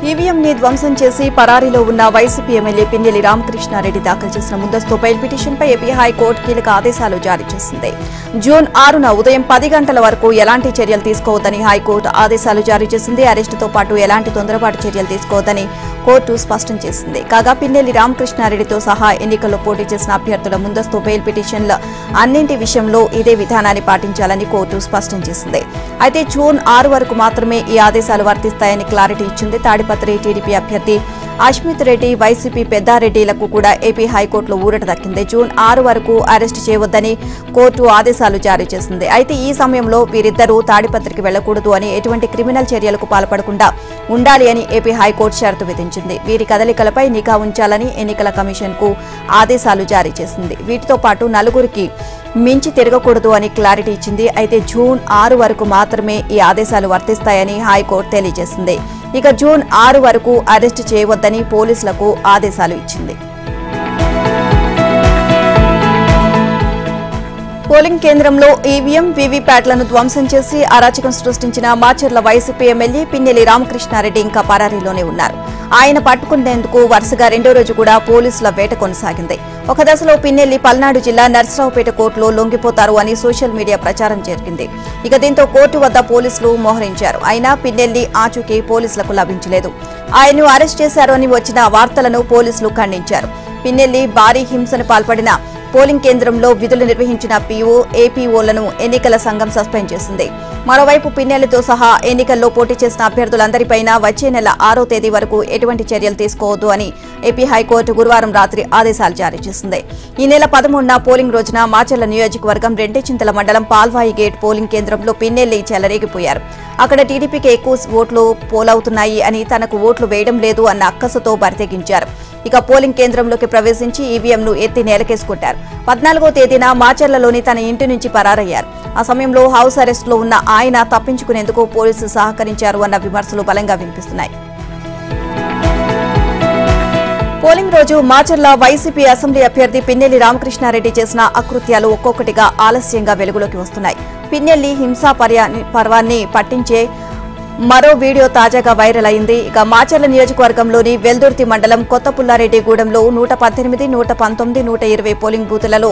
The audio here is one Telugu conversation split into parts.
ఈవీఎం ని ధ్వంసం చేసి పరారీలో ఉన్న వైసీపీ ఎమ్మెల్యే పిన్నెల్లి రామకృష్ణారెడ్డి దాఖలు చేసిన ముందస్తు బెయిల్ పిటిషన్పై ఏపీ హైకోర్టు కీలక ఆదేశాలు జారీ చేసింది. జూన్ 6న ఉదయం 10 గంటల వరకు ఎలాంటి చర్యలు తీసుకోవద్దని హైకోర్టు ఆదేశాలు జారీ చేసింది. అరెస్టుతో పాటు ఎలాంటి తొందరపాటు చర్యలు తీసుకోవద్దని కోర్టు స్పష్టం చేసింది. కాగా పిన్నెల్లి రామకృష్ణారెడ్డితో సహా ఎన్నికల్లో పోటీ చేసిన అభ్యర్థుల ముందస్తు బెయిల్ పిటిషన్ల అన్నింటి విషయంలో ఇదే విధానాన్ని పాటించాలని కోర్టు స్పష్టం చేసింది. అయితే జూన్ 6 వరకు మాత్రమే ఈ ఆదేశాలు వర్తిస్తాయని క్లారిటీ ఇచ్చింది. తాడిపత్రి టీడీపీ అభ్యర్థి అశ్మిత్ రెడ్డి, వైసీపీ పెద్దారెడ్డిలకు కూడా ఏపీ హైకోర్టులో ఊరట దక్కింది. జూన్ 6 వరకు అరెస్టు చేయవద్దని కోర్టు ఆదేశాలు జారీ చేసింది. అయితే ఈ సమయంలో వీరిద్దరూ తాడిపత్రికి వెళ్లకూడదు అని, ఎటువంటి క్రిమినల్ చర్యలకు పాల్పడకుండా ఉండాలి అని ఏపీ హైకోర్టు షరతు విధించింది. వీరి కదలికలపై నిఘా ఉంచాలని ఎన్నికల కమిషన్ కు ఆదేశాలు జారీ చేసింది. వీటితో పాటు నలుగురికి మించి తిరగకూడదు అని క్లారిటీ ఇచ్చింది. అయితే జూన్ 6 వరకు మాత్రమే ఈ ఆదేశాలు వర్తిస్తాయని హైకోర్టు తెలియజేసింది. ఇక జూన్ 6 వరకు అరెస్టు చేయవద్దని పోలీసులకు ఆదేశాలు ఇచ్చింది. పోలింగ్ కేంద్రంలో ఈవీఎం, వీవీప్యాట్లను ధ్వంసం చేసి అరాచకం సృష్టించిన మాచర్ల వైసీపీ ఎమ్మెల్యే పిన్నెల్లి రామకృష్ణారెడ్డి ఇంకా పరారీలోనే ఉన్నారు. ఆయన పట్టుకునేందుకు వరుసగా రెండో రోజు కూడా పోలీసుల వేట కొనసాగింది. ఒక దశలో పిన్నెల్లి పల్నాడు జిల్లా నర్సరావుపేట కోర్టులో లొంగిపోతారు అని సోషల్ మీడియా ప్రచారం జరిగింది. ఇక దీంతో కోర్టు వద్ద పోలీసులు మోహరించారు. అయినా పిన్నెల్లి ఆచూకీ పోలీసులకు లభించలేదు. ఆయన్ను అరెస్ట్ చేశారు అని వచ్చిన వార్తలను పోలీసులు ఖండించారు. పిన్నెల్లి భారీ హింసను పాల్పడిన పోలింగ్ కేంద్రంలో విధులు నిర్వహించిన పీఓ, ఏపీఓలను ఎన్నికల సంఘం సస్పెండ్ చేసింది. మరోవైపు పిన్నెల్లితో సహా ఎన్నికల్లో పోటీ చేసిన అభ్యర్థులందరిపైనా వచ్చే నెల 6వ తేదీ వరకు ఎటువంటి చర్యలు తీసుకోవద్దు అని ఏపీ హైకోర్టు గురువారం రాత్రి ఆదేశాలు జారీ చేసింది. ఈ నెల 13న పోలింగ్ రోజున మాచర్ల నియోజకవర్గం రెంటెచింతల మండలం పాల్వాయి గేట్ పోలింగ్ కేంద్రంలో పిన్నెల్లి చెలరేగిపోయారు. అక్కడ టీడీపీకి ఎక్కువ ఓట్లు పోలవుతున్నాయి అని, తనకు ఓట్లు వేయడం లేదు అన్న అక్కసుతో బరితెగించారు. ఇక పోలింగ్ కేంద్రంలోకి ప్రవేశించి ఈవీఎంను ఎత్తి నేలకేసుకొట్టారు. 14వ తేదీన మాచర్లలోని తన ఇంటి నుంచి పరారయ్యారు. ఆ సమయంలో హౌస్ అరెస్టులో ఉన్న ఆయన తప్పించుకునేందుకు పోలీసులు సహకరించారు అన్న విమర్శలు బలంగా వినిపిస్తున్నాయి. పోలింగ్ రోజు మాచర్ల వైసీపీ అసెంబ్లీ అభ్యర్థి పిన్నెల్లి రామకృష్ణారెడ్డి చేసిన అకృత్యాలు ఒక్కొక్కటిగా ఆలస్యంగా వెలుగులోకి వస్తున్నాయి. పిన్నెల్లి హింసా పర్వాన్ని పట్టించే మరో వీడియో తాజాగా వైరల్ అయింది. ఇక మాచర్ల నియోజకవర్గంలోని వెల్దుర్తి మండలం కొత్తపుల్లారెడ్డిగూడెంలో 118, 119, 120 పోలింగ్ బూతులలో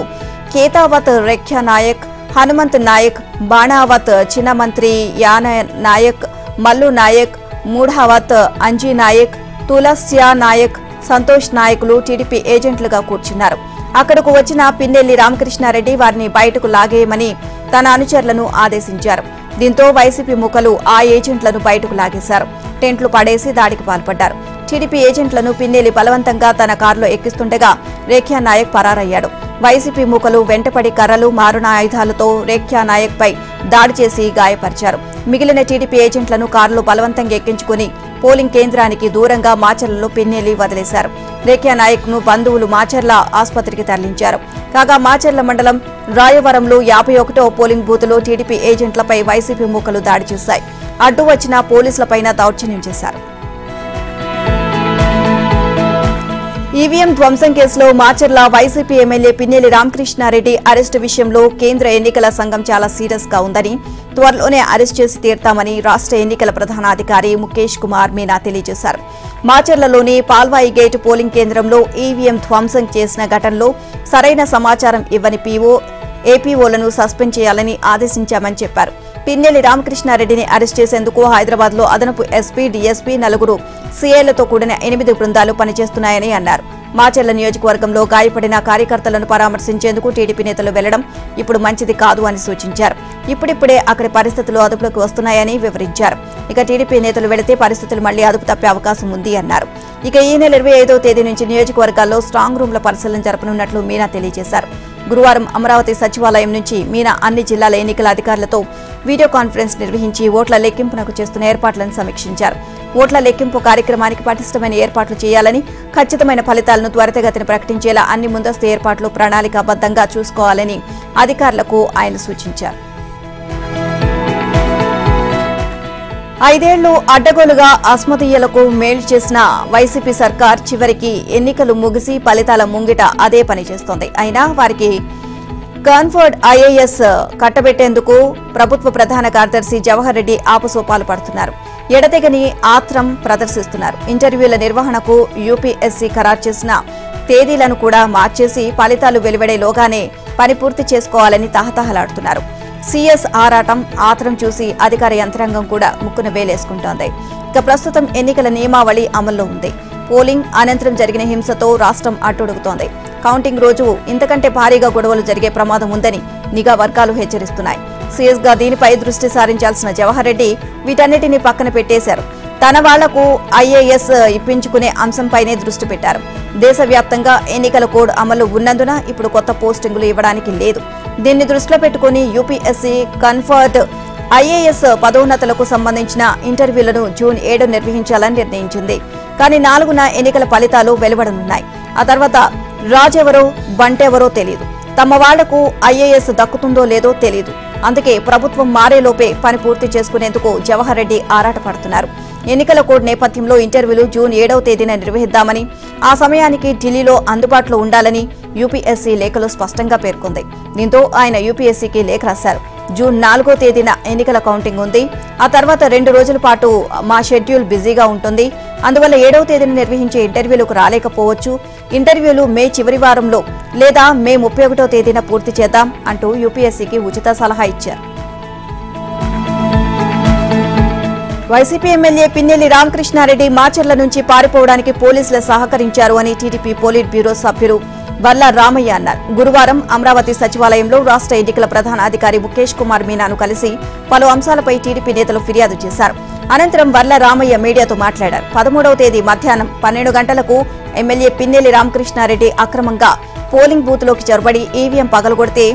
కేతావత్ రెఖ్యా నాయక్, హనుమంత్ నాయక్, బాణావత్ చిన్నమంత్రి యాన నాయక్, మల్లు నాయక్, మూఢావత్ అంజీ నాయక్, తులస్యా నాయక్, సంతోష్ నాయకులు టీడీపీ ఏజెంట్లుగా కూర్చున్నారు. అక్కడకు వచ్చిన పిన్నెల్లి రామకృష్ణారెడ్డి వారిని బయటకు లాగేయమని తన అనుచరులను ఆదేశించారు. దీంతో వైసీపీ ముఖలు ఆ ఏజెంట్లను బయటకు లాగేశారు. టెంట్లు పడేసి దాడికి పాల్పడ్డారు. టీడీపీ ఏజెంట్లను పిన్నెల్లి బలవంతంగా తన కారులో ఎక్కిస్తుండగా రేఖ్యా నాయక్ పరారయ్యాడు. వైసీపీ ముఖలు వెంటపడి కర్రలు, మారుణ ఆయుధాలతో రేఖ్యా నాయక్ పై దాడి చేసి గాయపరిచారు. మిగిలిన టీడీపీ ఏజెంట్లను కారులో బలవంతంగా ఎక్కించుకుని పోలింగ్ కేంద్రానికి దూరంగా మాచర్లలో పిన్నెల్లి వదిలేశారు. రేఖ్యా నాయక్ ను బంధువులు మాచర్ల ఆసుపత్రికి తరలించారు. కాగా మాచర్ల మండలం రాయవరంలో 51వ పోలింగ్ బూత్లో టీడీపీ ఏజెంట్లపై వైసీపీ మూకలు దాడి చేశాయి. అడ్డు వచ్చిన పోలీసులపైన దౌర్జన్యం చేశారు. ఈవీఎం ధ్వంసం కేసులో Macherla YCP MLA Pinnelli Ramakrishna Reddy arrest విషయంలో కేంద్ర ఎన్నికల సంఘం చాలా సీరియస్ గా ఉందని, త్వరలోనే అరెస్ట్ చేసి తీర్తామని రాష్ట్ర ఎన్నికల ప్రధానాధికారి ముఖేష్ కుమార్ మీనా తెలియజేశారు. మాచర్లలోని పాల్వాయి గేట్ పోలింగ్ కేంద్రంలో ఈవీఎం ధ్వంసం చేసిన ఘటనలో సరైన సమాచారం ఇవ్వని పీఓ, ఏపీఓలను సస్పెండ్ చేయాలని ఆదేశించామని చెప్పారు. పిన్నెల్లి రామకృష్ణారెడ్డిని అరెస్ట్ చేసేందుకు హైదరాబాద్ లో అదనపు ఎస్పీ, డీఎస్పీ, 9 సీఐలతో కూడిన 8 బృందాలు పనిచేస్తున్నాయని అన్నారు. మాచర్ల నియోజకవర్గంలో గాయపడిన కార్యకర్తలను పరామర్శించేందుకు టీడీపీ నేతలు వెళ్లడం ఇప్పుడు మంచిది కాదు అని సూచించారు. ఇప్పుడిప్పుడే అక్కడి పరిస్థితులు అదుపులోకి వస్తున్నాయని వివరించారు. ఇక టీడీపీ నేతలు వెళితే పరిస్థితులు మళ్లీ అదుపు తప్పే అవకాశం ఉంది అన్నారు. ఇక ఈ నెల 25వ తేదీ నుంచి నియోజకవర్గాల్లో స్ట్రాంగ్ రూమ్ల పరిశీలన జరపనున్నట్లు మీనా తెలియజేశారు. గురువారం అమరావతి సచివాలయం నుంచి మీనా అన్ని జిల్లాల ఎన్నికల అధికారులతో వీడియో కాన్ఫరెన్స్ నిర్వహించి ఓట్ల లెక్కింపునకు చేస్తున్న ఏర్పాట్లను సమీక్షించారు. ఓట్ల లెక్కింపు కార్యక్రమానికి పటిష్టమైన ఏర్పాట్లు చేయాలని, ఖచ్చితమైన ఫలితాలను త్వరితగతిన ప్రకటించేలా అన్ని ముందస్తు ఏర్పాట్లు ప్రణాళికాబద్ధంగా చూసుకోవాలని అధికారులకు ఆయన సూచించారు. 5 ఏళ్లు అడ్డగోలుగా అస్మదీయులకు మేలు చేసిన వైసీపీ సర్కార్ చివరికి ఎన్నికలు ముగిసి ఫలితాల ముంగిట అదే పని చేస్తోంది. అయినా వారికి కాన్ఫర్డ్ ఐఏఎస్ కట్టబెట్టేందుకు ప్రభుత్వ ప్రధాన కార్యదర్శి జవహర్ రెడ్డి ఆపసోపాలు పడుతున్నారు. ఎడతెగని ఆత్రం ప్రదర్శిస్తున్నారు. ఇంటర్వ్యూల నిర్వహణకు యూపీఎస్సీ ఖరారు చేసిన తేదీలను కూడా మార్చేసి ఫలితాలు వెలువడేలోగానే పని పూర్తి చేసుకోవాలని తహతహలాడుతున్నారు. సీఎస్ ఆరాటం ఆత్రం చూసి అధికార యంత్రాంగం కూడా ముక్కున వేలేసుకుంటోంది. ఇక ప్రస్తుతం ఎన్నికల నియమావళి అమల్లో ఉంది. పోలింగ్ అనంతరం జరిగిన హింసతో రాష్ట్రం అట్టుడుగుతోంది. కౌంటింగ్ రోజు ఇంతకంటే భారీగా గొడవలు జరిగే ప్రమాదం ఉందని నిఘా వర్గాలు హెచ్చరిస్తున్నాయి. సీఎస్ గా దీనిపై దృష్టి సారించాల్సిన జవహర్ రెడ్డి వీటన్నిటినీ పక్కన పెట్టేశారు. తన వాళ్లకు ఐఏఎస్ ఇప్పించుకునే అంశంపైనే దృష్టి పెట్టారు. దేశవ్యాప్తంగా ఎన్నికల కోడ్ అమలు ఉన్నందున ఇప్పుడు కొత్త పోస్టింగులు ఇవ్వడానికి లేదు. దీన్ని దృష్టిలో పెట్టుకుని యూపీఎస్సీ కన్ఫర్డ్ ఐఏఎస్ పదోన్నతులకు సంబంధించిన ఇంటర్వ్యూలను జూన్ 7 నిర్వహించాలని నిర్ణయించింది. కానీ 4న ఎన్నికల ఫలితాలు వెలువడనున్నాయి. ఆ తర్వాత రాజెవరో బంటెవరో తెలియదు. తమ వాళ్లకు ఐఏఎస్ దక్కుతుందో లేదో తెలియదు. అందుకే ప్రభుత్వం మారేలోపే పని పూర్తి చేసుకునేందుకు జవహర్ రెడ్డి ఆరాటపడుతున్నారు. ఎన్నికల కోడ్ నేపథ్యంలో ఇంటర్వ్యూలు జూన్ 7వ తేదీన నిర్వహిద్దామని, ఆ సమయానికి ఢిల్లీలో అందుబాటులో ఉండాలని యూపీఎస్సీ లేఖలో స్పష్టంగా పేర్కొంది. దీంతో ఆయన యూపీఎస్సీకి లేఖ రాశారు. జూన్ 4వ తేదీన ఎన్నికల కౌంటింగ్ ఉంది. ఆ తర్వాత 2 రోజుల పాటు మా షెడ్యూల్ బిజీగా ఉంటుంది. అందువల్ల 7వ తేదీన నిర్వహించే ఇంటర్వ్యూలకు రాలేకపోవచ్చు. ఇంటర్వ్యూలు మే చివరి వారంలో లేదా మే 31వ తేదీన పూర్తి చేద్దాం అంటూ యూపీఎస్సీకి ఉచిత సలహా ఇచ్చారు. వైసీపీ ఎమ్మెల్యే పిన్నెల్లి రామకృష్ణారెడ్డి మాచర్ల నుంచి పారిపోవడానికి పోలీసులు సహకరించారు అని టీడీపీ పోలిట్ బ్యూరో సభ్యులు వల్ల రామయ్య అన్నారు. గురువారం అమరావతి సచివాలయంలో రాష్ట్ర ఎన్నికల ప్రధాన అధికారి ముఖేష్ కుమార్ మీనాను కలిసి పలు అంశాలపై టీడీపీ నేతలు ఫిర్యాదు చేశారు. అనంతరం వల్ల రామయ్య మీడియాతో మాట్లాడారు. 13వ తేదీ మధ్యాహ్నం 12 గంటలకు ఎమ్మెల్యే పిన్నెల్లి రామకృష్ణారెడ్డి అక్రమంగా పోలింగ్ బూత్లోకి చొరబడి ఈవీఎం పగలగొడితే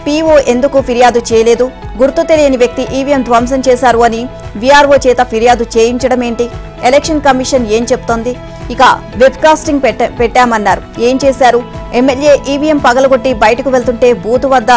పీఓ ఎందుకు ఫిర్యాదు చేయలేదు? గుర్తు తెలియని వ్యక్తి ఈవీఎం ధ్వంసం చేశారు అని వీఆర్ఓ చేత ఫిర్యాదు చేయించడమేంటి? ఎలక్షన్ కమిషన్ ఏం చెప్తోంది? ఇక వెబ్కాస్టింగ్ పెట్టామన్నారు. ఏం చేశారు? ఎమ్మెల్యే ఈవీఎం పగలగొట్టి బయటకు వెళ్తుంటే బూతు వద్ద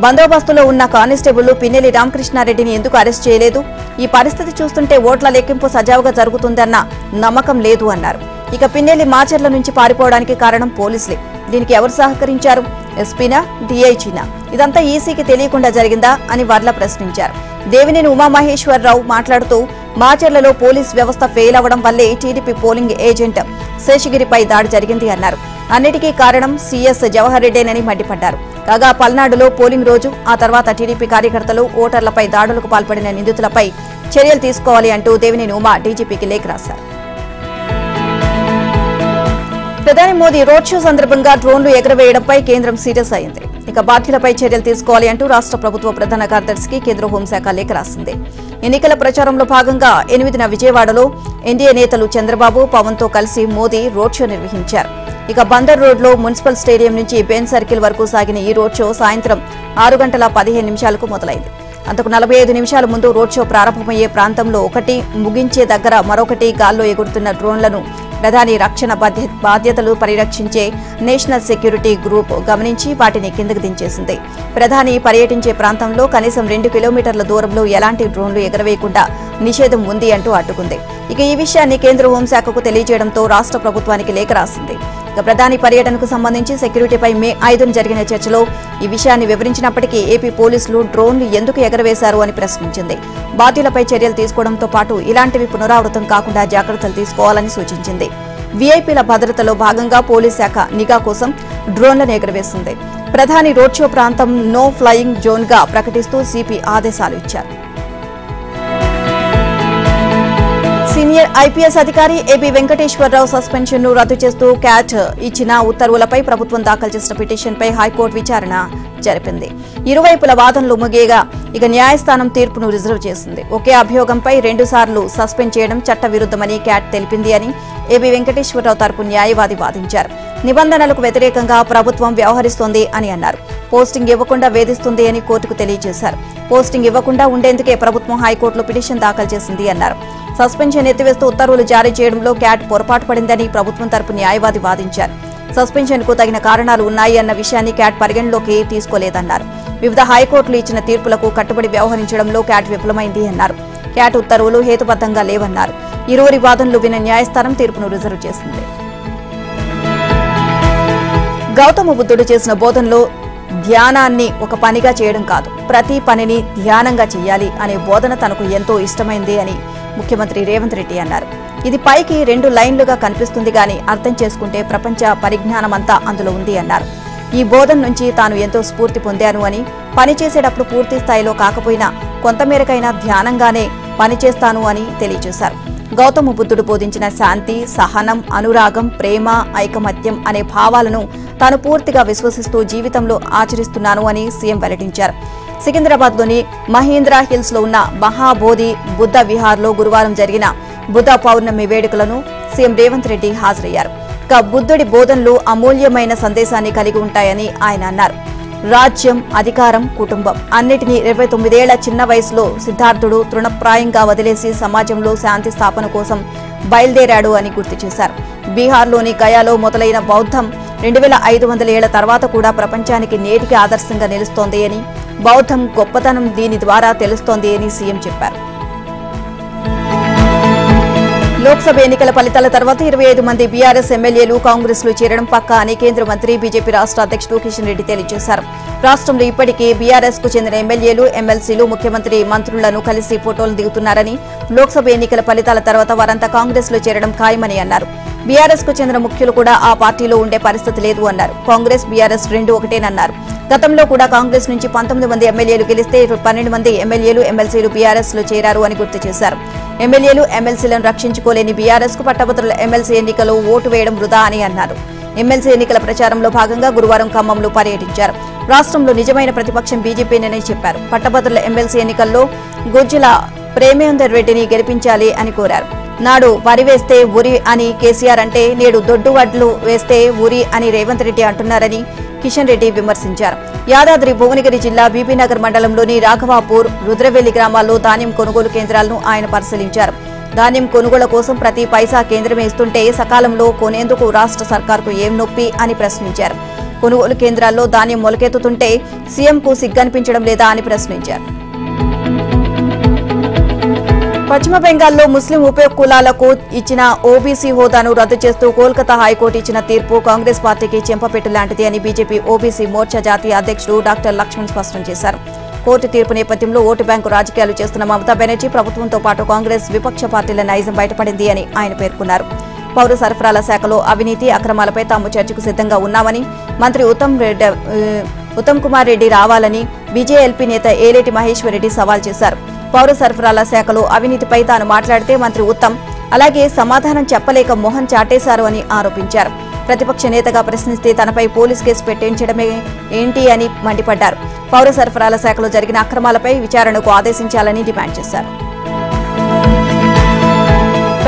బందోబస్తులో ఉన్న కానిస్టేబుల్ పిన్నెల్లి రామకృష్ణారెడ్డిని ఎందుకు అరెస్ట్ చేయలేదు? ఈ పరిస్థితి చూస్తుంటే ఓట్ల లెక్కింపు సజావుగా జరుగుతుందన్న నమ్మకం లేదు అన్నారు. ఇక పిన్నెల్లి మాచర్ల నుంచి పారిపోవడానికి కారణం పోలీసులే. దీనికి ఎవరు సహకరించారు? ఎస్పీనా, డీఐజీనా? ఇదంతా ఈసీకి తెలియకుండా జరిగిందా అని వర్ల ప్రశ్నించారు. దేవినేని ఉమామహేశ్వరరావు మాట్లాడుతూ మాచర్లలో పోలీస్ వ్యవస్థ ఫెయిల్ అవడం వల్లే టీడీపీ పోలింగ్ ఏజెంట్ శేషగిరిపై దాడి జరిగింది అన్నారు. అన్నిటికీ కారణం సీఎస్ జవహర్ రెడ్డేనని మండిపడ్డారు. కాగా పల్నాడులో పోలింగ్ రోజు ఆ తర్వాత టీడీపీ కార్యకర్తలు ఓటర్లపై దాడులకు పాల్పడిన నిందితులపై చర్యలు తీసుకోవాలి అంటూ దేవినేని ఉమా డీజీపీకి లేఖ రాశారు. ప్రధాని మోదీ రోడ్ షో సందర్భంగా డ్రోన్లు ఎగరవేయడంపై కేంద్రం సీరియస్ అయింది. ఇక బాధ్యులపై చర్యలు తీసుకోవాలి అంటూ రాష్ట్ర ప్రభుత్వ ప్రధాన కార్యదర్శికి కేంద్ర హోంశాఖ లేఖ రాసింది. ఎన్నికల ప్రచారంలో భాగంగా 8న విజయవాడలో ఎన్డీఏ నేతలు చంద్రబాబు, పవన్ తో కలిసి మోదీ రోడ్ షో నిర్వహించారు. ఇక బందర్ రోడ్లో మున్సిపల్ స్టేడియం నుంచి బెన్ సర్కిల్ వరకు సాగిన ఈ రోడ్ షో సాయంత్రం 6 గంటల 15 నిమిషాలకు మొదలైంది. అంతకు 45 నిమిషాల ముందు రోడ్ షో ప్రారంభమయ్యే ప్రాంతంలో ఒకటి, ముగించే దగ్గర మరొకటి గాల్లో ఎగురుతున్న డ్రోన్లను ప్రధాని రక్షణ బాధ్యతలు పరిరక్షించే నేషనల్ సెక్యూరిటీ గ్రూప్ గమనించి వాటిని కిందకు దించేసింది. ప్రధాని పర్యటించే ప్రాంతంలో కనీసం 2 కిలోమీటర్ల దూరంలో ఎలాంటి డ్రోన్లు ఎగరవేయకుండా నిషేధం ఉంది అంటూ అడ్డుకుంది. ఇక ఈ విషయాన్ని కేంద్ర హోంశాఖకు తెలియజేయడంతో రాష్ట్ర ప్రభుత్వానికి లేఖ రాసింది. ఇక ప్రధాని పర్యటనకు సంబంధించి సెక్యూరిటీపై మే 5న జరిగిన చర్చలో ఈ విషయాన్ని వివరించినప్పటికీ ఏపీ పోలీసులు డ్రోన్లు ఎందుకు ఎగరవేశారు అని ప్రశ్నించింది. బాధ్యులపై చర్యలు తీసుకోవడంతో పాటు ఇలాంటివి పునరావృతం కాకుండా జాగ్రత్తలు తీసుకోవాలని సూచించింది. వీఐపీల భద్రతలో భాగంగా పోలీస్ శాఖ నిఘా కోసం డ్రోన్లను ఎగరవేసింది. ప్రధాని రోడ్ షో ప్రాంతం నో ఫ్లయింగ్ జోన్ గా ప్రకటిస్తూ సిపి ఆదేశాలు ఇచ్చారు. సీనియర్ ఐపీఎస్ అధికారి ఏబీ వెంకటేశ్వరరావు సస్పెన్షన్ ను రద్దు చేస్తూ క్యాట్ ఇచ్చిన ఉత్తర్వులపై ప్రభుత్వం దాఖలు చేసిన పిటిషన్పై హైకోర్టు విచారణ జరిపింది. ఇరువైపుల వాదనలు ముగియగా ఇక న్యాయస్థానం తీర్పును రిజర్వ్ చేసింది. ఒకే అభియోగంపై 2 సార్లు సస్పెండ్ చేయడం చట్టవిరుద్ధమని క్యాట్ తెలిపింది అని ఏబీ వెంకటేశ్వరరావు తరపు న్యాయవాది వాదించారు. నిబంధనలకు వ్యతిరేకంగా ప్రభుత్వం వ్యవహరిస్తోంది అని అన్నారు. పోస్టింగ్ ఇవ్వకుండా వేధిస్తుంది అని కోర్టుకు తెలియజేశారు. పోస్టింగ్ ఇవ్వకుండా ఉండేందుకే ప్రభుత్వం హైకోర్టులో పిటిషన్ దాఖలు చేసింది అన్నారు. సస్పెన్షన్ ఎత్తివేస్తూ ఉత్తర్వులు జారీ చేయడంలో క్యాట్ పొరపాటు పడిందని ప్రభుత్వం తరపు న్యాయవాది వాదించారు. సస్పెన్షన్ కు తగిన కారణాలు ఉన్నాయి అన్న విషయాన్ని క్యాట్ పరిగణలోకి తీసుకోలేదన్నారు. వివిధ హైకోర్టులు ఇచ్చిన తీర్పులకు కట్టుబడి వ్యవహరించడంలో క్యాట్ విఫలమైంది అన్నారు. క్యాట్ ఉత్తర్వులు హేతుబద్ధంగా లేవన్నారు. ఇరువురి వాదనలు విన్న న్యాయస్థానం తీర్పును రిజర్వ్ చేసింది. గౌతమ బుద్ధుడు చేసిన బోధనలో ధ్యానాన్ని ఒక పనిగా చేయడం కాదు, ప్రతి పనిని ధ్యానంగా చేయాలి అనే బోధన తనకు ఎంతో ఇష్టమైంది అని ముఖ్యమంత్రి రేవంత్ రెడ్డి అన్నారు. ఇది పైకి 2 లైన్లుగా కనిపిస్తుంది గాని అర్థం చేసుకుంటే ప్రపంచ పరిజ్ఞానమంతా అందులో ఉంది అన్నారు. ఈ బోధన నుంచి తాను ఎంతో స్ఫూర్తి పొందాను అని, పనిచేసేటప్పుడు పూర్తి స్థాయిలో కాకపోయినా కొంతమేరకైనా ధ్యానంగానే పనిచేస్తాను అని తెలియజేశారు. గౌతమ బుద్ధుడు బోధించిన శాంతి, సహనం, అనురాగం, ప్రేమ, ఐకమత్యం అనే భావాలను తాను పూర్తిగా విశ్వసిస్తూ జీవితంలో ఆచరిస్తున్నాను అని సీఎం వెల్లడించారు. సికింద్రాబాద్లోని మహీంద్రా హిల్స్ లో ఉన్న మహాబోధి బుద్ధ విహార్లో గురువారం జరిగిన బుద్ధ పౌర్ణమి వేడుకలను సీఎం రేవంత్ రెడ్డి హాజరయ్యారు. బుద్ధుడి బోధనలు అమూల్యమైన సందేశాన్ని కలిగి ఉంటాయని ఆయన అన్నారు. రాజ్యం, అధికారం, కుటుంబం అన్నిటినీ 29 ఏళ్ల చిన్న వయసులో సిద్ధార్థుడు తృణప్రాయంగా వదిలేసి సమాజంలో శాంతి స్థాపన కోసం బయలుదేరాడు అని గుర్తు చేశారు. బీహార్లోని గయాలో మొదలైన బౌద్ధం 2500 ఏళ్ల తర్వాత కూడా ప్రపంచానికి నేటికి ఆదర్శంగా నిలుస్తోంది అని, బౌద్ధం గొప్పతనం దీని ద్వారా తెలుస్తోంది అని సీఎం చెప్పారు. లోక్సభ ఎన్నికల ఫలితాల తర్వాత 25 మంది బీఆర్ఎస్ ఎమ్మెల్యేలు కాంగ్రెస్ లో చేరడం పక్కా అని కేంద్ర మంత్రి బీజేపీ రాష్ట్ర అధ్యక్షుడు కిషన్ రెడ్డి తెలియజేశారు. రాష్ట్రంలో ఇప్పటికే బీఆర్ఎస్ కు చెందిన ఎమ్మెల్యేలు, ఎమ్మెల్సీలు ముఖ్యమంత్రి మంత్రులను కలిసి ఫోటోలు దిగుతున్నారని, లోక్సభ ఎన్నికల ఫలితాల తర్వాత వారంతా కాంగ్రెస్ లో చేరడం ఖాయమని అన్నారు. బీఆర్ఎస్ కు చెందిన ముఖ్యులు కూడా ఆ పార్టీలో ఉండే పరిస్థితి లేదు అన్నారు. కాంగ్రెస్, బీఆర్ఎస్ 2 ఒకటేనన్నారు. గతంలో కూడా కాంగ్రెస్ నుంచి 19 మంది ఎమ్మెల్యేలు గెలిస్తే 12 మంది ఎమ్మెల్యేలు, ఎమ్మెల్సీలు బీఆర్ఎస్ లో చేరారు అని గుర్తు చేశారు. ఎమ్మెల్యేలు, ఎమ్మెల్సీలను రక్షించుకోలేని బీఆర్ఎస్ కు పట్టభద్రుల ఎమ్మెల్సీ ఎన్నికలో ఓటు వేయడం వృధా అని అన్నారు. ఎమ్మెల్సీ ఎన్నికల ప్రచారంలో భాగంగా గురువారం ఖమ్మంలో పర్యటించారు. రాష్ట్రంలో నిజమైన ప్రతిపక్షం బీజేపీనని చెప్పారు. పట్టభద్రుల ఎమ్మెల్సీ ఎన్నికల్లో గుజ్జుల ప్రేమేందర్ రెడ్డిని గెలిపించాలి అని కోరారు. నాడు వరి వేస్తే ఉరి అని కేసీఆర్ అంటే నేడు దొడ్డు వడ్లు వేస్తే ఉరి అని రేవంత్ రెడ్డి అంటున్నారని కిషన్ రెడ్డి విమర్శించారు. యాదాద్రి భువనగిరి జిల్లా బీబీనగర్ మండలంలోని రాఘవాపూర్, రుద్రవెల్లి గ్రామాల్లో ధాన్యం కొనుగోలు కేంద్రాలను ఆయన పరిశీలించారు. ధాన్యం కొనుగోలు కోసం ప్రతి పైసా కేంద్రమే ఇస్తుంటే సకాలంలో కొనేందుకు రాష్ట్ర సర్కార్కు ఏం నొప్పి అని ప్రశ్నించారు. కొనుగోలు కేంద్రాల్లో ధాన్యం మొలకెత్తుతుంటే సీఎంకు సిగ్గనిపించడం లేదా అని ప్రశ్నించారు. పశ్చిమ బెంగాల్లో ముస్లిం ఉప కులాలకు ఇచ్చిన ఓబీసీ హోదాను రద్దు చేస్తూ కోల్కతా హైకోర్టు ఇచ్చిన తీర్పు కాంగ్రెస్ పార్టీకి చెంపపెట్టు లాంటిది అని బీజేపీ ఓబీసీ మోర్చా జాతీయ అధ్యక్షుడు డాక్టర్ లక్ష్మణ్ స్పష్టం చేశారు. కోర్టు తీర్పు నేపథ్యంలో ఓటు బ్యాంకు రాజకీయాలు చేస్తున్న మమతా బెనర్జీ ప్రభుత్వంతో పాటు కాంగ్రెస్ విపక్ష పార్టీల నైజం బయటపడింది అని ఆయన పేర్కొన్నారు. పౌర సరఫరాల శాఖలో అవినీతి, అక్రమాలపై తాము చర్చకు సిద్ధంగా ఉన్నామని, మంత్రి ఉత్తమ్ కుమార్ రెడ్డి రావాలని బీజేఎల్పీ నేత ఏలేటి మహేశ్వర్ రెడ్డి సవాల్ చేశారు. పౌర సరఫరాల శాఖలో అవినీతిపై తాను మాట్లాడితే మంత్రి ఉత్తమ్ అలాగే సమాధానం చెప్పలేక మొహం చాటేశారు అని ఆరోపించారు. ప్రతిపక్ష నేతగా ప్రశ్నిస్తే తనపై పోలీస్ కేసు పెట్టించడమే ఏంటి అని మండిపడ్డారు. పౌర సరఫరాల శాఖలో జరిగిన అక్రమాలపై విచారణకు ఆదేశించాలని డిమాండ్ చేశారు.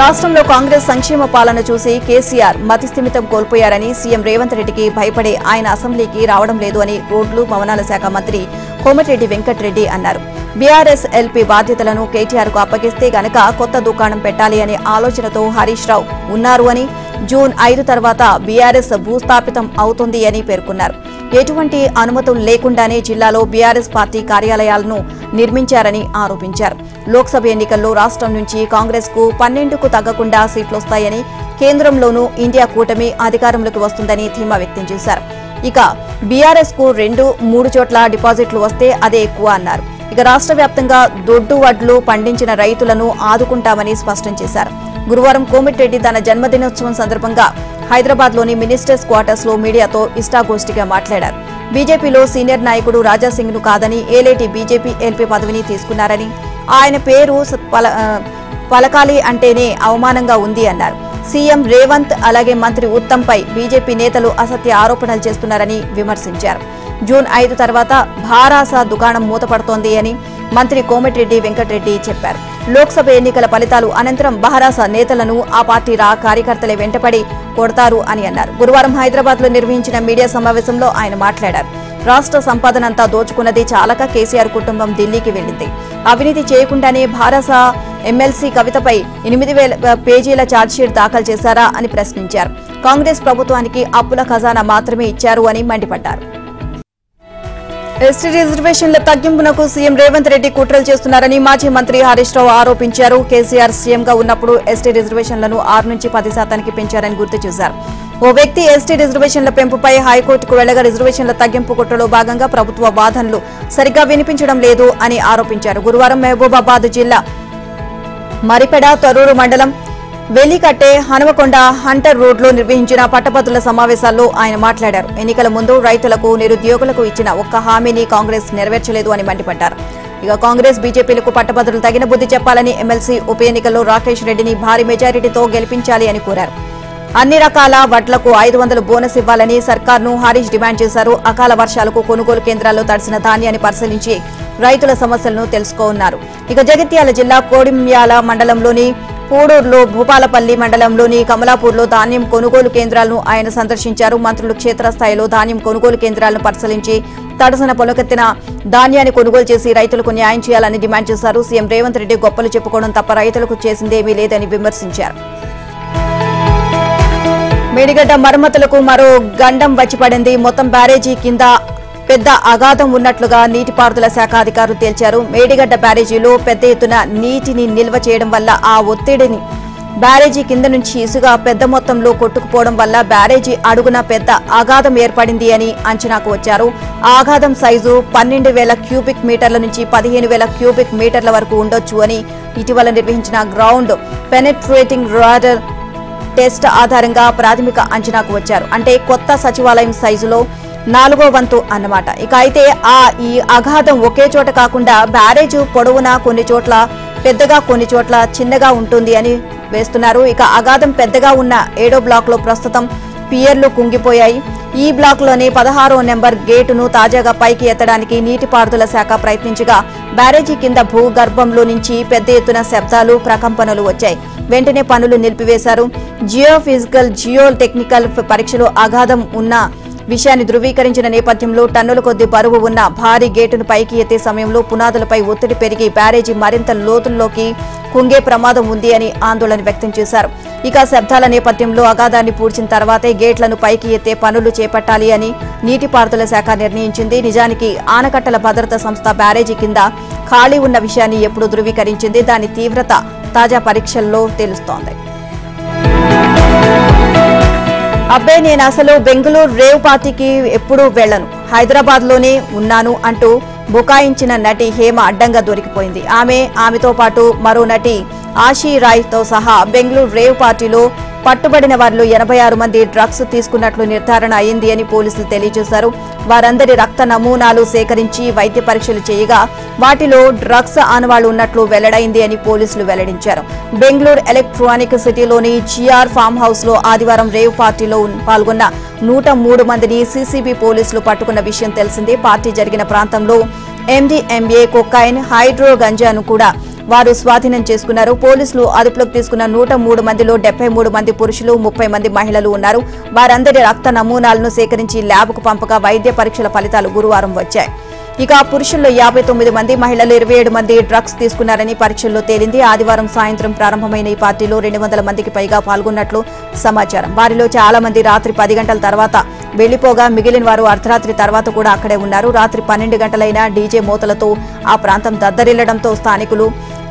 రాష్ట్రంలో కాంగ్రెస్ సంక్షేమ పాలన చూసి కేసీఆర్ మతిస్థిమితం కోల్పోయారని, సీఎం రేవంత్ రెడ్డికి భయపడే ఆయన అసెంబ్లీకి రావడం లేదు అని రోడ్లు, భవనాల శాఖ మంత్రి కోమటిరెడ్డి వెంకటరెడ్డి అన్నారు. బీఆర్ఎస్ ఎల్పీ బాధ్యతలను కేటీఆర్ కు అప్పగిస్తే గనక కొత్త దుకాణం పెట్టాలి అనే ఆలోచనతో హరీష్ రావు ఉన్నారు అని, జూన్ 5 తర్వాత బీఆర్ఎస్ భూస్థాపితం అవుతుంది అని పేర్కొన్నారు. ఎటువంటి అనుమతులు లేకుండానే జిల్లాలో బీఆర్ఎస్ పార్టీ కార్యాలయాలను నిర్మించారని ఆరోపించారు. లోక్సభ ఎన్నికల్లో రాష్ట్రం నుంచి కాంగ్రెస్ కు 12కు తగ్గకుండా సీట్లొస్తాయని, కేంద్రంలోనూ ఇండియా కూటమి అధికారంలోకి వస్తుందని ధీమా వ్యక్తం చేశారు. ఇక బీఆర్ఎస్ కు 2-3 చోట్ల డిపాజిట్లు వస్తే అదే ఎక్కువ అన్నారు. ఇక రాష్ట్ర వ్యాప్తంగా దొడ్డు వడ్లు పండించిన రైతులను ఆదుకుంటామని స్పష్టం చేశారు. గురువారం కోమటిరెడ్డి తన జన్మదినోత్సవం సందర్భంగా హైదరాబాద్లోని మినిస్టర్స్ క్వార్టర్స్ లో మీడియాతో ఇష్టాగోష్ఠిగా మాట్లాడారు. బీజేపీలో సీనియర్ నాయకుడు రాజాసింగ్ ను కాదని ఏలేటి బీజేపీ ఎల్పీ పదవిని తీసుకున్నారని, ఆయన పేరు పలకాలి అంటేనే అవమానంగా ఉంది అన్నారు. సీఎం రేవంత్ అలాగే మంత్రి ఉత్తమ్ పై బీజేపీ నేతలు అసత్య ఆరోపణలు చేస్తున్నారని విమర్శించారు. జూన్ 5 తర్వాత భారాస దుకాణం మూతపడుతోంది అని మంత్రి కోమటిరెడ్డి వెంకటరెడ్డి చెప్పారు. లోక్సభ ఎన్నికల ఫలితాలు అనంతరం భారాస నేతలను ఆ పార్టీ కార్యకర్తలే వెంటపడి కొడతారు అని అన్నారు. గురువారం హైదరాబాద్ లో నిర్వహించిన మీడియా సమావేశంలో ఆయన మాట్లాడారు. రాష్ట్ర సంపాదనంతా దోచుకున్నది చాలక కేసీఆర్ కుటుంబం ఢిల్లీకి వెళ్లింది. అవినీతి చేయకుండానే భారాస ఎమ్మెల్సీ కవితపై 8000 పేజీల ఛార్జ్షీట్ దాఖలు చేశారా అని ప్రశ్నించారు. కాంగ్రెస్ ప్రభుత్వానికి అప్పుల ఖజానా మాత్రమే ఇచ్చారు అని మండిపడ్డారు. ఎస్టీ రిజర్వేషన్ల తగ్గింపునకు సీఎం రేవంత్ రెడ్డి కుట్రలు చేస్తున్నారని మాజీ మంత్రి హరీష్ రావు ఆరోపించారు. కేసీఆర్ సీఎంగా ఉన్నప్పుడు ఎస్టీ రిజర్వేషన్లను 6 నుంచి 10% పెంచారని గుర్తు చేశారు. ఓ వ్యక్తి ఎస్టీ రిజర్వేషన్ల పెంపుపై హైకోర్టుకు వెళ్లగా రిజర్వేషన్ల తగ్గింపు కుట్రలో భాగంగా ప్రభుత్వ వాదనలు సరిగ్గా వినిపించడం లేదు అని ఆరోపించారు. గురువారం మహబూబాబాద్ జిల్లా మరిపెడ తొర్రూరు మండలం వెలికట్టే హనుమకొండ హంటర్ రోడ్లో నిర్వహించిన పట్టభద్రుల సమావేశాల్లో ఆయన మాట్లాడారు. ఎన్నికల ముందు రైతులకు, నిరుద్యోగులకు ఇచ్చిన ఒక్క హామీని కాంగ్రెస్ నెరవేర్చలేదు అని మండిపడ్డారు. ఇక కాంగ్రెస్, బీజేపీలకు పట్టభద్రులు తగిన బుద్ధి చెప్పాలని, ఎమ్మెల్సీ ఉప ఎన్నికల్లో రాకేష్ రెడ్డిని భారీ మెజారిటీతో గెలిపించాలి అని కోరారు. అన్ని రకాల వడ్లకు 500 బోనస్ ఇవ్వాలని సర్కార్ను హరీష్ డిమాండ్ చేశారు. అకాల వర్షాలకు కొనుగోలు కేంద్రాల్లో తడిసిన ధాన్యాన్ని పరిశీలించి రైతుల సమస్యలను తెలుసుకోనున్నారు. ఇక జగిత్యాల జిల్లా కోడిమ్యాల మండలంలోని పూడూరులో, భూపాలపల్లి మండలంలోని కమలాపూర్లో ధాన్యం కొనుగోలు కేంద్రాలను ఆయన సందర్శించారు. మంత్రులు క్షేత్రస్థాయిలో ధాన్యం కొనుగోలు కేంద్రాలను పరిశీలించి తడసన పొలకెత్తిన ధాన్యాన్ని కొనుగోలు చేసి రైతులకు న్యాయం చేయాలని డిమాండ్ చేశారు. సీఎం రేవంత్ రెడ్డి గొప్పలు చెప్పుకోవడం తప్ప రైతులకు చేసిందేమీ లేదని విమర్శించారు. మేడిగడ్డ మరమ్మతులకు మరో గండం వచ్చి పడింది. మొత్తం బ్యారేజీ కింద పెద్ద అగాధం ఉన్నట్లుగా నీటిపారుదల శాఖ అధికారులు తేల్చారు. మేడిగడ్డ బ్యారేజీలో పెద్ద ఎత్తున నీటిని నిల్వ చేయడం వల్ల ఆ ఒత్తిడిని బ్యారేజీ కింద నుంచి ఇసుక పెద్ద మొత్తంలో కొట్టుకుపోవడం వల్ల బ్యారేజీ అడుగున పెద్ద అగాధం ఏర్పడింది అని అంచనాకు వచ్చారు. ఆ అగాధం సైజు 12,000 క్యూబిక్ మీటర్ల నుంచి 15,000 క్యూబిక్ మీటర్ల వరకు ఉండొచ్చు అని ఇటీవల నిర్వహించిన గ్రౌండ్ పెనెట్రేటింగ్ రాడర్ టెస్ట్ ఆధారంగా ప్రాథమిక అంచనాకు వచ్చారు. అంటే కొత్త సచివాలయం సైజులో 4వ వంతు అన్నమాట. ఇక అయితే ఈ అగాధం ఒకే చోట కాకుండా బ్యారేజు పొడవునా కొన్ని చోట్ల పెద్దగా, కొన్ని చోట్ల చిన్నగా ఉంటుంది అని వేస్తున్నారు. ఇక అగాధం పెద్దగా ఉన్న 7వ బ్లాక్ లో ప్రస్తుతం పియర్లు కుంగిపోయాయి. ఈ బ్లాక్ లోని 16వ నెంబర్ గేటును తాజాగా పైకి ఎత్తడానికి నీటిపారుదల శాఖ ప్రయత్నించగా బ్యారేజీ కింద భూగర్భంలో నుంచి పెద్ద ఎత్తున శబ్దాలు, ప్రకంపనలు వచ్చాయి. వెంటనే పనులు నిలిపివేశారు. జియోఫిజికల్, జియో టెక్నికల్ పరీక్షలు అగాధం ఉన్న విషయాన్ని ధృవీకరించిన నేపథ్యంలో టన్నుల కొద్ది బరువు ఉన్న భారీ గేటును పైకి ఎత్తే సమయంలో పునాదులపై ఒత్తిడి పెరిగి బ్యారేజీ మరింత లోతుల్లోకి కుంగే ప్రమాదం ఉంది అని ఆందోళన వ్యక్తం చేశారు. ఇక శబ్దాల నేపథ్యంలో అగాధాన్ని పూడ్చిన తర్వాతే గేట్లను పైకి ఎత్తే పనులు చేపట్టాలి అని నీటిపారుదల శాఖ నిర్ణయించింది. నిజానికి ఆనకట్టల భద్రతా సంస్థ బ్యారేజీ కింద ఖాళీ ఉన్న విషయాన్ని ఎప్పుడు ధృవీకరించింది. దాని తీవ్రత తాజా పరీక్షల్లో తెలుస్తోంది. అబ్బే, నేను అసలు బెంగళూరు రేవ్ పార్టీకి ఎప్పుడూ వెళ్లను, హైదరాబాద్ లోనే ఉన్నాను అంటూ బుకాయించిన నటి హేమ అడ్డంగా దొరికిపోయింది. ఆమెతో పాటు మరో నటి ఆశీ రాయ్ తో సహా బెంగళూరు రేవ్ పార్టీలో పట్టుబడిన వారిలో 86 మంది డ్రగ్స్ తీసుకున్నట్లు నిర్ధారణ అయింది అని పోలీసులు తెలియజేశారు. వారందరి రక్త నమూనాలు సేకరించి వైద్య పరీక్షలు చేయగా వాటిలో డ్రగ్స్ ఆనవాళ్లు ఉన్నట్లు వెల్లడైంది అని పోలీసులు వెల్లడించారు. బెంగళూరు ఎలక్ట్రానిక్ సిటీలోని జిఆర్ ఫామ్ హౌస్ లో ఆదివారం రేవ్ పార్టీలో పాల్గొన్న 103 మందిని సీసీబీ పోలీసులు పట్టుకున్న విషయం తెలిసిందే. పార్టీ జరిగిన ప్రాంతంలో MDMA, కొకైన్, హైడ్రో గంజాను కూడా వారు స్వాధీనం చేసుకున్నారు. పోలీసులు అదుపులోకి తీసుకున్న 103 మందిలో 73 మంది పురుషులు, 30 మంది మహిళలు ఉన్నారు. వారందరి రక్త నమూనాలను సేకరించి ల్యాబ్కు పంపగా వైద్య పరీక్షల ఫలితాలు గురువారం వచ్చాయి. ఇక పురుషుల్లో 59 మంది, మహిళలు 27 మంది డ్రగ్స్ తీసుకున్నారని పరీక్షల్లో తేలింది. ఆదివారం సాయంత్రం ప్రారంభమైన ఈ పార్టీలో 200 మందికి పైగా పాల్గొన్నట్లు సమాచారం. వారిలో చాలా మంది రాత్రి 10 గంటల తర్వాత వెళ్లిపోగా మిగిలిన వారు అర్ధరాత్రి తర్వాత కూడా అక్కడే ఉన్నారు. రాత్రి 12 గంటలైన డీజే మోతలతో ఆ ప్రాంతం దద్దరిల్లడంతో స్థానికులు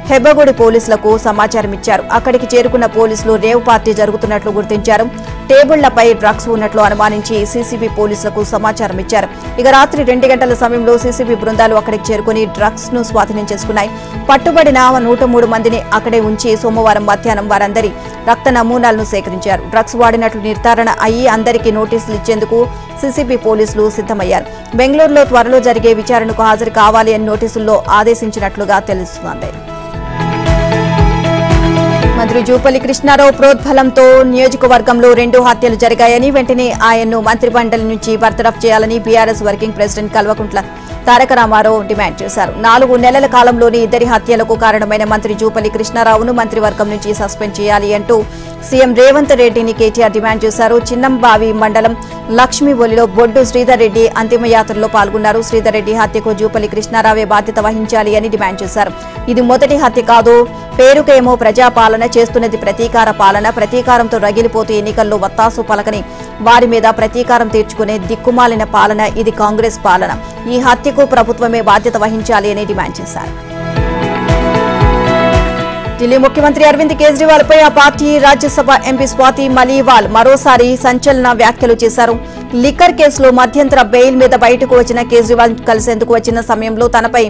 హెబ్బగుడి పోలీసులకు సమాచారం ఇచ్చారు. అక్కడికి చేరుకున్న పోలీసులు రేవ్ పార్టీ జరుగుతున్నట్లు గుర్తించారు. టేబుళ్లపై డ్రగ్స్ ఉన్నట్లు అనుమానించి సీసీబీ పోలీసులకు సమాచారం ఇచ్చారు. ఇక రాత్రి 2 గంటల సమయంలో సీసీబీ బృందాలు అక్కడికి చేరుకుని డ్రగ్స్ ను స్వాధీనం చేసుకున్నాయి. పట్టుబడిన 103 మందిని అక్కడే ఉంచి సోమవారం మధ్యాహ్నం వారందరి రక్త నమూనాలను సేకరించారు. డ్రగ్స్ వాడినట్లు నిర్ధారణ అయ్యి అందరికీ నోటీసులు ఇచ్చేందుకు సీసీబీ పోలీసులు సిద్ధమయ్యారు. బెంగళూరులో త్వరలో జరిగే విచారణకు హాజరు కావాలి అని నోటీసుల్లో ఆదేశించినట్లుగా తెలుస్తోంది. మంత్రి జూపల్లి కృష్ణారావు ప్రోద్బలంతో నియోజకవర్గంలో 2 హత్యలు జరిగాయని, వెంటనే ఆయన్ను మంత్రిమండలి నుంచి బర్తరఫ్ చేయాలని BRS working president Kalvakuntla Taraka Ramarao demand చేశారు. 4 నెలల కాలంలోని 2 హత్యలకు కారణమైన మంత్రి జూపల్లి కృష్ణారావును మంత్రివర్గం నుంచి సస్పెండ్ చేయాలి అంటూ సీఎం రేవంత్ రెడ్డిని కేటీఆర్ డిమాండ్ చేశారు. చిన్నంబావి మండలం లక్ష్మీబొలిలో బొడ్డు శ్రీధర్ రెడ్డి అంతిమయాత్రలో పాల్గొన్నారు. శ్రీధర్ రెడ్డి హత్యకు జూపల్లి కృష్ణారావే బాధ్యత వహించాలి అని డిమాండ్ చేశారు. ఇది మొదటి హత్య కాదు, పేరుకేమో ప్రజాపాలన, చేస్తున్నది ప్రతీకార పాలన. ప్రతీకారంతో రగిలిపోతూ ఎన్నికల్లో వత్తాసు పలకని వారి మీద ప్రతీకారం తీర్చుకునే దిక్కుమాలిన పాలన ఇది కాంగ్రెస్ పాలన. ఈ హత్యకు ప్రభుత్వమే బాధ్యత వహించాలి అని డిమాండ్ చేశారు. ఢిల్లీ ముఖ్యమంత్రి అరవింద్ కేజ్రీవాల్ పై ఆ పార్టీ రాజ్యసభ ఎంపీ స్వాతి మలీవాల్ మరోసారి సంచలన వ్యాఖ్యలు చేశారు. లిక్కర్ కేసులో మధ్యంతర బెయిల్ మీద బయటకు వచ్చిన కేజ్రీవాల్ కలిసేందుకు వచ్చిన సమయంలో తనపై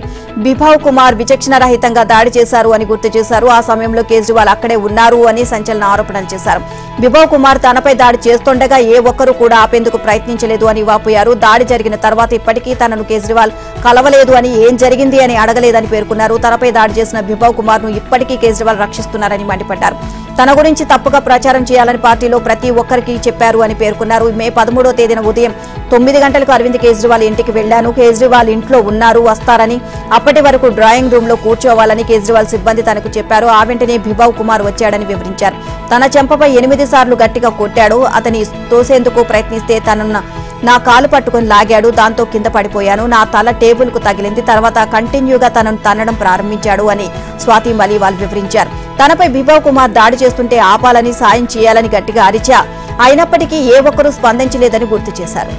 బిభావ్ కుమార్ విచక్షణ రహితంగా దాడి చేశారు అని గుర్తు చేశారు. ఆ సమయంలో కేజ్రీవాల్ అక్కడే ఉన్నారు అని సంచలన ఆరోపణలు చేశారు. బిభావ్ కుమార్ తనపై దాడి చేస్తుండగా ఏ ఒక్కరూ కూడా ఆపేందుకు ప్రయత్నించలేదు అని వాపోయారు. దాడి జరిగిన తర్వాత ఇప్పటికీ తనను కేజ్రీవాల్ కలవలేదు అని, ఏం జరిగింది అని అడగలేదని పేర్కొన్నారు. తనపై దాడి చేసిన బిభావ్ కుమార్ ను ఇప్పటికీ కేజ్రీవాల్ రక్షిస్తున్నారని మండిపడ్డారు. తన గురించి తప్పుగా ప్రచారం చేయాలని పార్టీలో ప్రతి ఒక్కరికి చెప్పారు అని పేర్కొన్నారు. మే 13వ తేదీన ఉదయం 9 గంటలకు అరవింద్ కేజ్రీవాల్ ఇంటికి వెళ్లాను. కేజ్రీవాల్ ఇంట్లో ఉన్నారు, వస్తారని, అప్పటి వరకు డ్రాయింగ్ రూమ్ లో కూర్చోవాలని కేజ్రీవాల్ సిబ్బంది తనకు చెప్పారు. ఆ వెంటనే బిభావ్ కుమార్ వచ్చాడని వివరించారు. తన చెంపపై 8 సార్లు గట్టిగా కొట్టాడు. అతని తోసేందుకు ప్రయత్నిస్తే తనను నా కాలు పట్టుకుని లాగాడు. దాంతో కింద పడిపోయాను. నా తల టేబుల్ కు తగిలింది. తర్వాత కంటిన్యూగా తనను తన్నడం ప్రారంభించాడు అని స్వాతి మలీవాల్ వివరించారు. తనపై బిభావ్ కుమార్ దాడి చేస్తుంటే ఆపాలని, సాయం చేయాలని గట్టిగా అరిచా. అయినప్పటికీ ఏ ఒక్కరూ స్పందించలేదని గుర్తు చేశారు.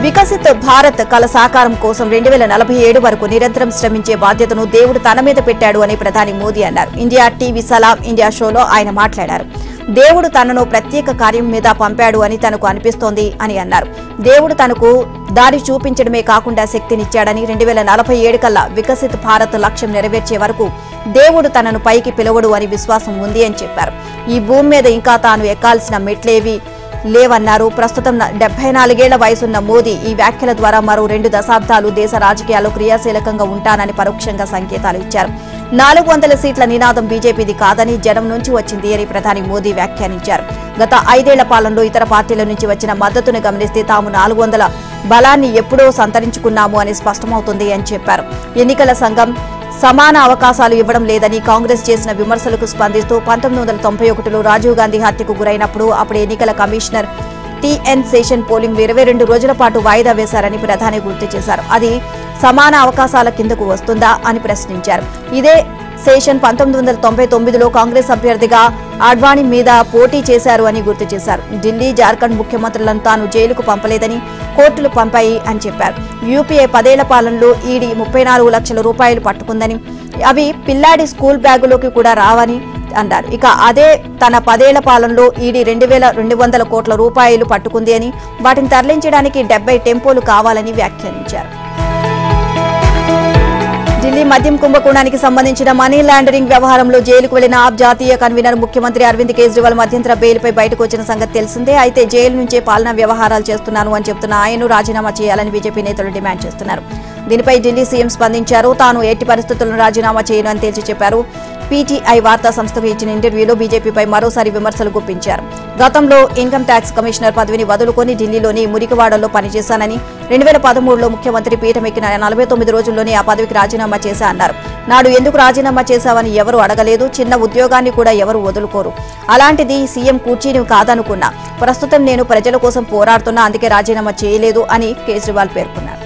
వికసిత్ భారత్ కల సాకారం కోసం 2047 వరకు నిరంతరం శ్రమించే బాధ్యతను దేవుడు తన మీద పెట్టాడు అని ప్రధాని మోదీ అన్నారు. ఇండియా టీవీ సలాం ఇండియా షోలో ఆయన మాట్లాడారు. దేవుడు తనను ప్రత్యేక కార్యం మీద పంపాడు అని తనకు అనిపిస్తోంది అని అన్నారు. దేవుడు తనకు దారి చూపించడమే కాకుండా శక్తినిచ్చాడని, 2047 కల్లా వికసిత్ భారత్ లక్ష్యం నెరవేర్చే వరకు దేవుడు తనను పైకి పిలవడు అని విశ్వాసం ఉంది అని చెప్పారు. ఈ భూమి మీద ఇంకా తాను ఎక్కాల్సిన మెట్లేవి లేవన్నారు. ప్రస్తుతం 74 ఏళ్ల వయసున్న మోదీ ఈ వ్యాఖ్యల ద్వారా మరో 2 దశాబ్దాలు దేశ రాజకీయాల్లో క్రియాశీలకంగా ఉంటానని పరోక్షంగా సంకేతాలు ఇచ్చారు. 400 సీట్ల నినాదం బీజేపీది కాదని, జనం నుంచి వచ్చింది అని ప్రధాని మోదీ వ్యాఖ్యానించారు. గత 5 ఏళ్ల పాలనలో ఇతర పార్టీల నుంచి వచ్చిన మద్దతును గమనిస్తే తాము 400 బలాన్ని ఎప్పుడో సంతరించుకున్నాము అని స్పష్టమవుతుంది అని చెప్పారు. ఎన్నికల సంఘం సమాన అవకాశాలు ఇవ్వడం లేదని కాంగ్రెస్ చేసిన విమర్శలకు స్పందిస్తూ 1991లో రాజీవ్ గాంధీ హత్యకు గురైనప్పుడు అప్పుడు ఎన్నికల కమిషనర్ టిఎన్ శేషన్ పోలింగ్ 22 రోజుల పాటు వాయిదా వేశారని ప్రధాని గుర్తు చేశారు. అది సమాన అవకాశాల కిందకు వస్తుందా అని ప్రశ్నించారు. ఇదే శేషన్ 1999లో కాంగ్రెస్ అభ్యర్థిగా అడ్వాణి మీద పోటీ చేశారు అని గుర్తు చేశారు. ఢిల్లీ, జార్ఖండ్ ముఖ్యమంత్రులను తాను జైలుకు పంపలేదని, కోర్టులు పంపాయి అని చెప్పారు. యూపీఏ 10 ఏళ్ల పాలనలో ఈడీ 34 లక్షల రూపాయలు పట్టుకుందని, అవి పిల్లాడి స్కూల్ బ్యాగులోకి కూడా రావని అన్నారు. ఇక అదే తన 10 ఏళ్ల పాలనలో ఈడీ 2200 కోట్ల రూపాయలు పట్టుకుంది అని, వాటిని తరలించడానికి 70 టెంపోలు కావాలని వ్యాఖ్యానించారు. ఢిల్లీ మద్యం కుంభకోణానికి సంబంధించిన మనీ లాండరింగ్ వ్యవహారంలో జైలుకు వెళ్లిన ఆప్ జాతీయ కన్వీనర్ ముఖ్యమంత్రి అరవింద్ కేజ్రీవాల్ మధ్యంతర బెయిల్పై బయటకు వచ్చిన సంగతి తెలిసిందే. అయితే జైలు నుంచే పాలనా వ్యవహారాలు చేస్తున్నాను అని చెప్తున్న ఆయన్ను రాజీనామా చేయాలని బీజేపీ నేతలు డిమాండ్ చేస్తున్నారు. దీనిపై ఢిల్లీ సీఎం స్పందించారు. తాను ఎట్టి పరిస్థితులను రాజీనామా చేయను అని తేల్చి చెప్పారు. పీటీఐ వార్తా సంస్థకు ఇచ్చిన ఇంటర్వ్యూలో బీజేపీపై మరోసారి విమర్శలు గుప్పించారు. గతంలో ఇన్కమ్ ట్యాక్స్ కమిషనర్ పదవిని వదులుకొని ఢిల్లీలోని మురికివాడలో పనిచేశానని, 2013లో ముఖ్యమంత్రి పీఠమెక్కిన 49 రోజుల్లోనే ఆ పదవికి రాజీనామా చేశా అన్నారు. నాడు ఎందుకు రాజీనామా చేశావని ఎవరు అడగలేదు. చిన్న ఉద్యోగాన్ని కూడా ఎవరు వదులుకోరు. అలాంటిది సీఎం కుర్చీని కాదనుకున్నా. ప్రస్తుతం నేను ప్రజల కోసం పోరాడుతున్నా, అందుకే రాజీనామా చేయలేదు అని కేజ్రీవాల్ పేర్కొన్నారు.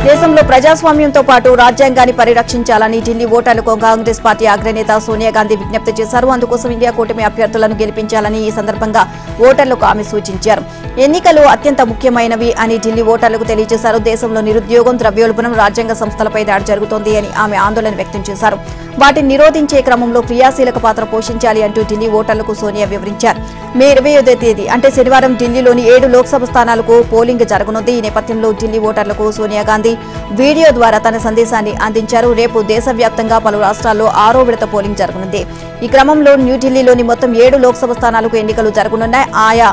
దేశంలో ప్రజాస్వామ్యంతో పాటు రాజ్యాంగాన్ని పరిరక్షించాలని ఢిల్లీ ఓటర్లకు కాంగ్రెస్ పార్టీ అగ్రనేత సోనియా గాంధీ విజ్ఞప్తి చేశారు. అందుకోసం ఇండియా కూటమి అభ్యర్థులను గెలిపించాలని ఈ సందర్భంగా ఓటర్లకు ఆమె సూచించారు. ఎన్నికలు అత్యంత ముఖ్యమైనవి అని ఢిల్లీ ఓటర్లకు తెలియజేశారు. దేశంలో నిరుద్యోగం, ద్రవ్యోల్బణం, రాజ్యాంగ సంస్థలపై దాడి జరుగుతోంది అని ఆమె ఆందోళన వ్యక్తం చేశారు. వాటిని నిరోధించే క్రమంలో క్రియాశీలక పాత్ర పోషించాలి అంటూ ఢిల్లీ ఓటర్లకు సోనియా వివరించారు. మే 25వ తేదీ అంటే శనివారం ఢిల్లీలోని 7 లోక్సభ స్థానాలకు పోలింగ్ జరగనుంది. ఈ నేపథ్యంలో ఢిల్లీ ఓటర్లకు సోనియా గాంధీ వీడియో ద్వారా తన సందేశాన్ని అందించారు. రేపు దేశవ్యాప్తంగా పలు రాష్ట్రాల్లో 6వ విడత పోలింగ్ జరగనుంది. ఈ క్రమంలో న్యూఢిల్లీలోని మొత్తం 7 లోక్సభ స్థానాలకు ఎన్నికలు జరగనున్నాయి. ఆయా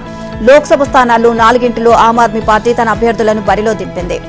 లోక్సభ స్థానాల్లో 4 ఆమ్ ఆద్మీ పార్టీ తన అభ్యర్థులను బరిలో దింపింది.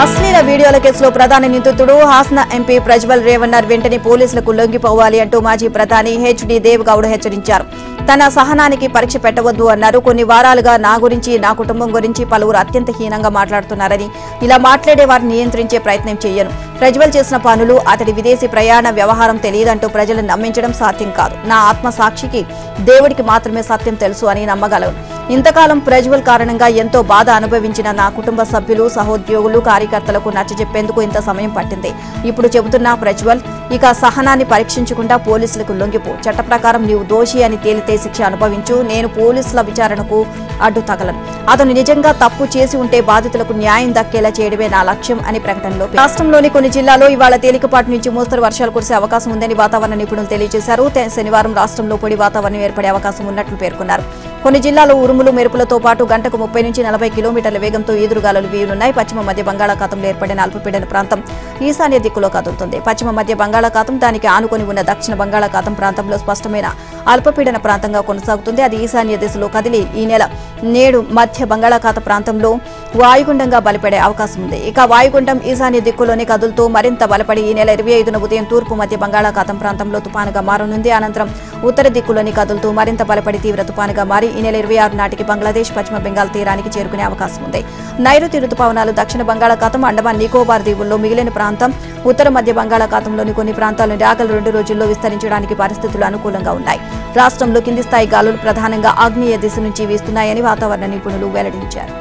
అశ్లీల వీడియోల కేసులో ప్రధాని నిందితుడు హాసన ఎంపీ ప్రజ్వల్ రేవన్నర్ వెంటనే పోలీసులకు లొంగిపోవాలి అంటూ మాజీ ప్రధాని హెచ్డి దేవ్ గౌడ్ హెచ్చరించారు. తన సహనానికి పరీక్ష పెట్టవద్దు అన్నారు. కొన్ని వారాలుగా నా గురించి, నా కుటుంబం గురించి పలువురు అత్యంత హీనంగా మాట్లాడుతున్నారని, ఇలా మాట్లాడే వారిని నియంత్రించే ప్రయత్నం చేయను. ప్రజ్వల్ చేసిన పనులు, అతడి విదేశీ ప్రయాణ వ్యవహారం తెలియదంటూ ప్రజలను నమ్మించడం సాధ్యం కాదు. నా ఆత్మ సాక్షికి దేవుడికి మాత్రమే సత్యం తెలుసు అని నమ్మగలను. ఇంతకాలం ప్రజ్వల్ కారణంగా ఎంతో బాధ అనుభవించిన నా కుటుంబ సభ్యులు, సహోద్యోగులు, కార్యకర్తలకు నచ్చజెప్పేందుకు ఇంత సమయం పట్టింది. ఇప్పుడు చెబుతున్నా ప్రజ్వల్, ఇక సహనాన్ని పరీక్షించకుండా పోలీసులకు లొంగిపో. చట్ట ప్రకారం నీవు దోషి అని తేలితే శిక్ష అనుభవించు. నేను పోలీసుల విచారణకు అడ్డు తగలను. అతను నిజంగా తప్పు చేసి ఉంటే బాధితులకు న్యాయం దక్కేలా చేయడమే నా లక్ష్యం అని ప్రకటనలో రాష్ట్రంలోని కొన్ని జిల్లాల్లో ఇవాళ తేలికపాటి నుంచి మోస్తరు వర్షాలు కురిసే అవకాశం ఉందని వాతావరణ నిపుణులు తెలియజేశారు. శనివారం రాష్ట్రంలో పొడి వాతావరణం ఏర్పడే అవకాశం ఉన్నట్లు పేర్కొన్నారు. కొన్ని జిల్లాల్లో ఉరుములు, మెరుపులతో పాటు గంటకు 30 నుంచి 40 కిలోమీటర్ల వేగంతో ఈదురుగాలులు వీయనున్నాయి. పశ్చిమ మధ్య బంగాళాఖాతంలో ఏర్పడిన అల్పపీడన ప్రాంతం ఈశాన్య దిక్కులో కదులుతుంది. పశ్చిమ మధ్య బంగాళాఖాతం, దానికి ఆనుకొని ఉన్న దక్షిణ బంగాళాఖాతం ప్రాంతంలో స్పష్టమైన అల్పపీడన ప్రాంతంగా కొనసాగుతుంది. అది ఈశాన్య దిశలో కదిలి ఈ నెల 7 మధ్య బంగాళాఖాత ప్రాంతంలో వాయుగుండంగా బలపడే అవకాశం ఉంది. ఇక వాయుగుండం ఈశాన్య దిక్కులోనే కదులుతూ మరింత బలపడి ఈ నెల 25న ఉదయం తూర్పు మధ్య బంగాళాఖాతం ప్రాంతంలో తుపానుగా మారనుంది. అనంతరం ఉత్తర దిక్కులోని కదులుతూ మరింత బలపడి తీవ్ర తుపానుగా మారి ఈ నెల 26 నాటికి బంగ్లాదేశ్, పశ్చిమ బెంగాల్ తీరానికి చేరుకునే అవకాశం ఉంది. నైరుతి రుతుపవనాలు దక్షిణ బంగాళాఖాతం, అండమాన్ నికోబార్ దీవుల్లో మిగిలిన ప్రాంతం, ఉత్తర మధ్య బంగాళాఖాతంలోని కొన్ని ప్రాంతాలను రాగల 2 రోజుల్లో విస్తరించడానికి పరిస్థితులు అనుకూలంగా ఉన్నాయి. రాష్ట్రంలో కింది స్థాయి గాలులు ప్రధానంగా ఆగ్నేయ దిశ నుంచి వీస్తున్నాయని వాతావరణ నిపుణులు వెల్లడించారు.